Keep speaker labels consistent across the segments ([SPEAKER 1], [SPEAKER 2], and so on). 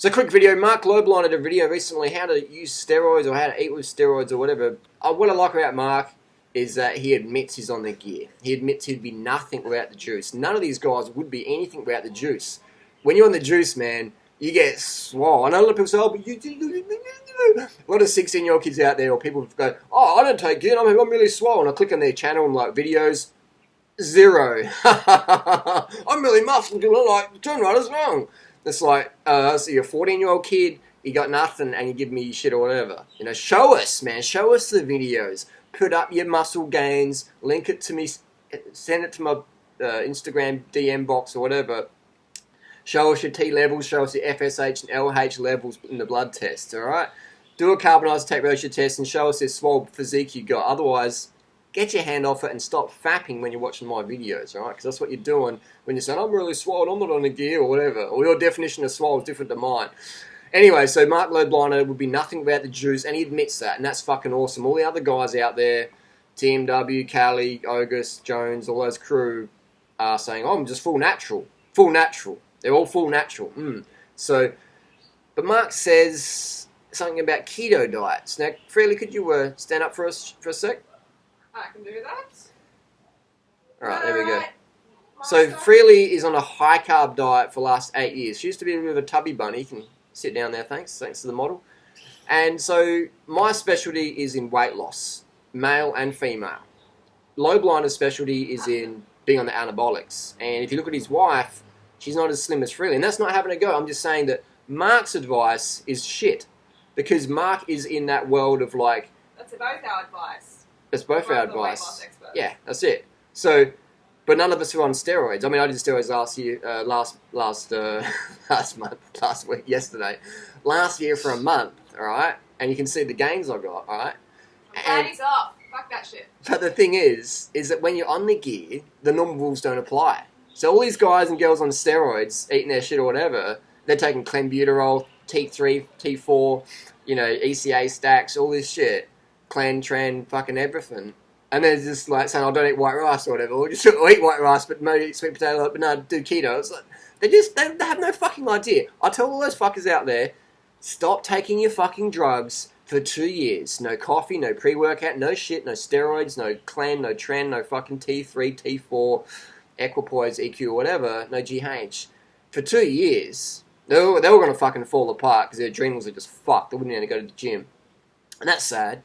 [SPEAKER 1] So quick video, Mark Lobline did a video recently, how to use steroids or how to eat with steroids or whatever. What I like about Mark is that he admits he's on the gear. He admits he'd be nothing without the juice. None of these guys would be anything without the juice. When you're on the juice, man, you get swole. I know a lot of people say, oh, but a lot of 16-year-old kids out there or people go, oh, I don't take gear, I'm really swole. And I click on their channel and like videos, 0. I'm really muscled, like, turn right is wrong. It's like, so you're a 14-year-old kid, you got nothing, and you give me shit or whatever. You know, show us, man. Show us the videos. Put up your muscle gains. Link it to me. Send it to my Instagram DM box or whatever. Show us your T levels. Show us your FSH and LH levels in the blood test, all right? Do a carbonized tape ratio test and show us this swole physique you got. Otherwise, get your hand off it and stop fapping when you're watching my videos, all right? Because that's what you're doing when you're saying, I'm really swole, I'm not on the gear or whatever. Or your definition of swole is different to mine. Anyway, so Mark Lobline would be nothing without the juice, and he admits that, and that's fucking awesome. All the other guys out there, TMW, Cali, August, Jones, all those crew are saying, oh, I'm just full natural. Full natural. They're all full natural. So, but Mark says something about keto diets. Now, Freely, could you stand up for us for a sec?
[SPEAKER 2] I can do that.
[SPEAKER 1] Alright, there we go. So Freely is on a high carb diet for the last 8 years. She used to be a bit of a tubby bunny. You can sit down there, thanks to the model. And so my specialty is in weight loss, male and female. Loblinder's specialty is in being on the anabolics. And if you look at his wife, she's not as slim as Freely. And that's not having a go. I'm just saying that Mark's advice is shit. Because Mark is in that world of like...
[SPEAKER 2] That's both our advice.
[SPEAKER 1] That's both our advice. Yeah, that's it. So, but none of us are on steroids. I mean, I did steroids last year, last week, yesterday. Last year for a month, all right? And you can see the gains I got, all right?
[SPEAKER 2] And he's off. Fuck that shit.
[SPEAKER 1] But the thing is that when you're on the gear, the normal rules don't apply. So all these guys and girls on steroids, eating their shit or whatever, they're taking clenbuterol, T3, T4, you know, ECA stacks, all this shit. Clan, tran, fucking everything. And they're just like saying, I don't eat white rice or whatever. Or just eat white rice, but no eat sweet potato, but no, do keto. It's like, they have no fucking idea. I tell all those fuckers out there, stop taking your fucking drugs for 2 years. No coffee, no pre-workout, no shit, no steroids, no clan, no tran, no fucking T3, T4, equipoise, EQ, or whatever, no GH. For 2 years, they're all going to fucking fall apart because their adrenals are just fucked. They wouldn't even go to the gym. And that's sad.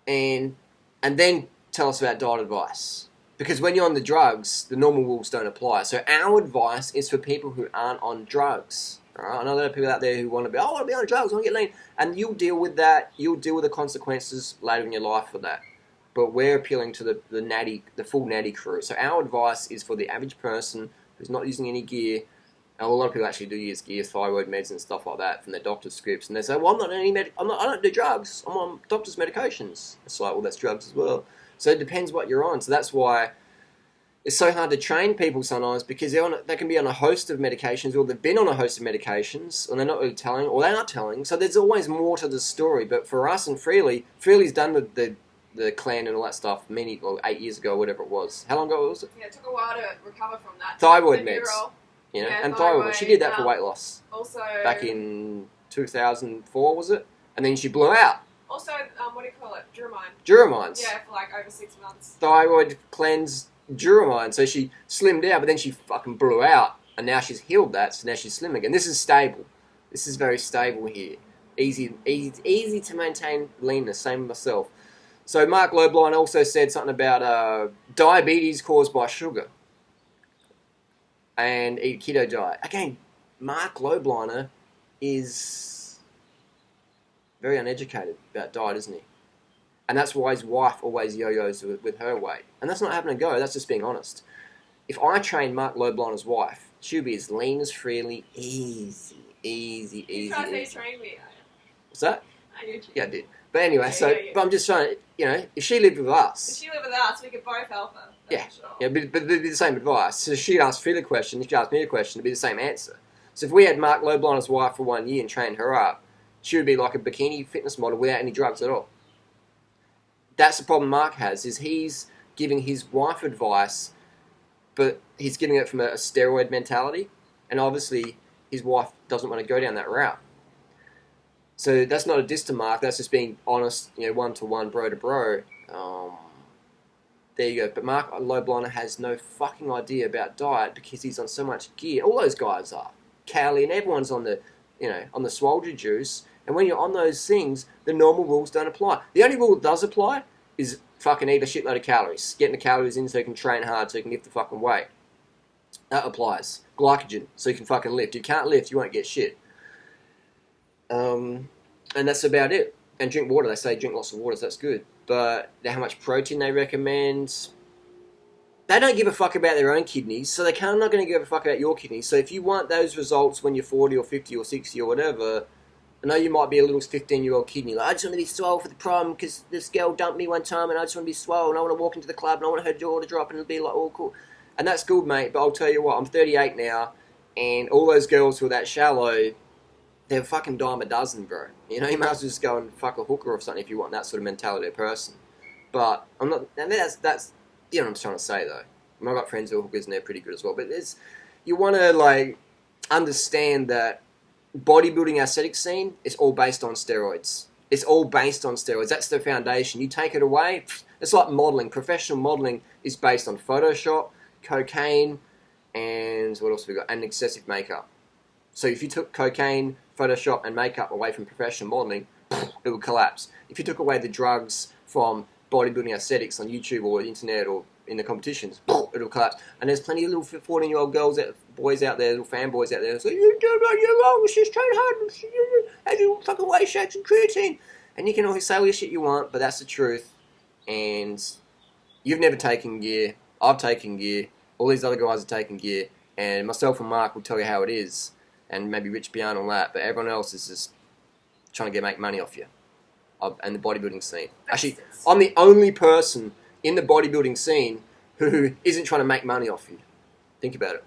[SPEAKER 1] And then tell us about diet advice. Because when you're on the drugs, the normal rules don't apply. So our advice is for people who aren't on drugs. All right? I know there are people out there who want to be, I want to be on drugs, I want to get lean. And you'll deal with that. You'll deal with the consequences later in your life for that. But we're appealing to the full natty crew. So our advice is for the average person who's not using any gear. And a lot of people actually do use gear, thyroid meds and stuff like that from their doctor's scripts. And they say, well, I'm not on any I don't do drugs. I'm on doctor's medications. It's like, well, that's drugs as well. So it depends what you're on. So that's why it's so hard to train people sometimes because they can be on a host of medications or they've been on a host of medications and they're not really telling or they're not telling. So there's always more to the story. But for us and Freely's done the clan and all that stuff 8 years ago, whatever it was. How long ago was it?
[SPEAKER 2] Yeah, it took a while to recover from that.
[SPEAKER 1] Thyroid meds. You know,
[SPEAKER 2] yeah,
[SPEAKER 1] and thyroid. She did that for weight loss.
[SPEAKER 2] Also,
[SPEAKER 1] back in 2004, was it? And then she blew out.
[SPEAKER 2] Also, what do you call it? Duramine.
[SPEAKER 1] Duramines.
[SPEAKER 2] Yeah, for like over 6 months.
[SPEAKER 1] Thyroid cleanse Duramine. So she slimmed out, but then she fucking blew out, and now she's healed that, so now she's slim again. This is stable. This is very stable here. Easy to maintain leanness. Same with myself. So Mark Lobline also said something about diabetes caused by sugar. And eat a keto diet. Again, Mark Lobline is very uneducated about diet, isn't he? And that's why his wife always yo-yos with her weight. And that's not having a go, that's just being honest. If I trained Mark Lobliner's wife, she'd be as lean as Freely, easy.
[SPEAKER 2] You tried to train me.
[SPEAKER 1] What's that?
[SPEAKER 2] On YouTube.
[SPEAKER 1] Yeah, I did. But anyway, but I'm just trying to, you know, if she lived with us...
[SPEAKER 2] If she lived with us, we could both help her.
[SPEAKER 1] Yeah,
[SPEAKER 2] sure.
[SPEAKER 1] Yeah, but it'd be the same advice. So she'd ask Phil a question, she'd ask me a question, it'd be the same answer. So if we had Mark Lobliner's wife for 1 year and trained her up, she would be like a bikini fitness model without any drugs at all. That's the problem Mark has, is he's giving his wife advice, but he's giving it from a steroid mentality. And obviously, his wife doesn't want to go down that route. So that's not a diss to Mark. That's just being honest, one-to-one, bro-to-bro. There you go. But Mark Lobliner has no fucking idea about diet because he's on so much gear. All those guys are. Cowley and everyone's on the, on the Swolger juice. And when you're on those things, the normal rules don't apply. The only rule that does apply is fucking eat a shitload of calories. Getting the calories in so you can train hard, so you can lift the fucking weight. That applies. Glycogen, so you can fucking lift. You can't lift, you won't get shit. And that's about it. And drink water. They say drink lots of water, so that's good. But how much protein they recommend, they don't give a fuck about their own kidneys, so they're not going to give a fuck about your kidneys. So if you want those results when you're 40 or 50 or 60 or whatever, I know you might be a little 15-year-old kidney. Like, I just want to be swole for the prom because this girl dumped me one time and I just want to be swole and I want to walk into the club and I want her jaw to drop and it'll be like all cool. And that's good, mate, but I'll tell you what, I'm 38 now and all those girls who are that shallow, they're a fucking dime a dozen, bro. You might as well just go and fuck a hooker or something if you want that sort of mentality of person. But I'm not, and that's what I'm trying to say though. I've got friends who are hookers and they're pretty good as well. But you want to understand that bodybuilding aesthetic scene is all based on steroids. It's all based on steroids. That's the foundation. You take it away, it's like modeling. Professional modeling is based on Photoshop, cocaine, and what else have we got? And excessive makeup. So if you took cocaine, Photoshop, and makeup away from professional modeling, it would collapse. If you took away the drugs from bodybuilding aesthetics on YouTube or the internet or in the competitions, it'll collapse. And there's plenty of little 14-year-old boys out there, little fanboys out there, say, you're wrong, she's trained hard, have you fucking whey shakes and creatine. And you can always say all your shit you want, but that's the truth. And you've never taken gear, I've taken gear, all these other guys are taking gear, and myself and Mark will tell you how it is, and maybe Rich beyond all that, but everyone else is just trying to make money off you, and the bodybuilding scene. Actually, I'm the only person in the bodybuilding scene who isn't trying to make money off you. Think about it.